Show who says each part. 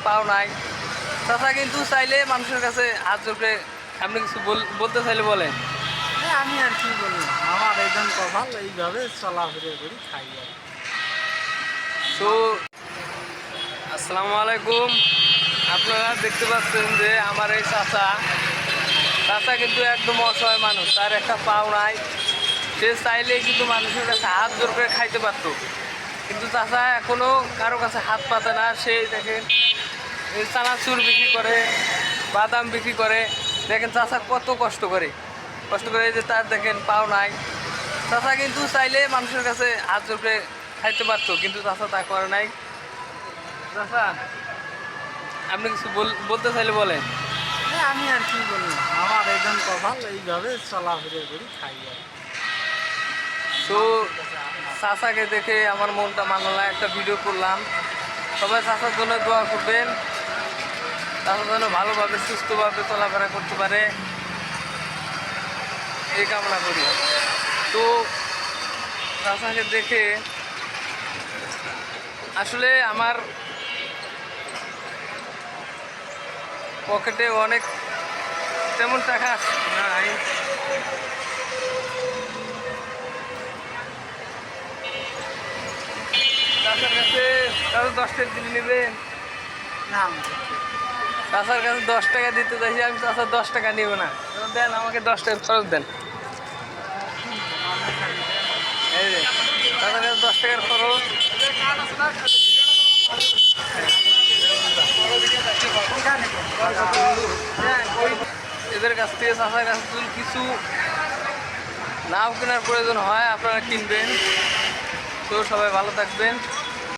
Speaker 1: পাও নাই। চাচা কিন্তু চাইলে মানুষের কাছে হাত জোর করে আপনি কিছু বলতে চাইলে বলেন।
Speaker 2: আমি আর কি বলবো, আমার একজন কপাল এইভাবে চলাফেরা করি খাই আর কি।
Speaker 1: তো আসসালামু আলাইকুম। আপনারা দেখতে পাচ্ছেন যে আমার এই চাচা কিন্তু একদম অসহায় মানুষ, তার একটা পাও নাই। সে চাইলেই কিন্তু মানুষের কাছে হাত জোর করে খাইতে পারতো, কিন্তু চাচা এখনও কারো কাছে হাত পাতে না। সে দেখেন এই চানাচুর বিক্রি করে, বাদাম বিক্রি করে। দেখেন চাচা কত কষ্ট করে এই যে তার দেখেন পাও নাই। চাচা কিন্তু চাইলে মানুষের কাছে হাত জোর করে খাইতে পারতো, কিন্তু চাচা তা করে নাই। চাচা আপনি কিছু বলতে চাইলে বলেন।
Speaker 2: আমি আর কি বলবো, আমার একজন কপাল এইভাবে চলাফেরা করি খাই আর কি।
Speaker 1: তো চাচাকে দেখে আমার মনটা মানলো না, একটা ভিডিও করলাম। সবাই চাচার জন্য দোয়া করবেন, চাচার জন্য ভালোভাবে সুস্থভাবে চলাফেরা করতে পারে এই কামনা করি। তো চাচাকে দেখে আসলে আমার পকেটে অনেক তেমন টাকা নাই। চাচার কাছে কারো 10 টাকা দিলে নেবেন?
Speaker 2: না,
Speaker 1: চাচার কাছে 10 টাকা দিতে চাইছি আমি, চাচার 10 টাকা নিব না। দেন আমাকে 10 টাকা খরচ দেন। এই যে চাচার কাছে 10 টাকার খরচ। এদের কাছ থেকে চাচার কাছে যদি কিছু নাও কেনার প্রয়োজন হয় আপনারা কিনবেন। তো সবাই ভালো থাকবেন।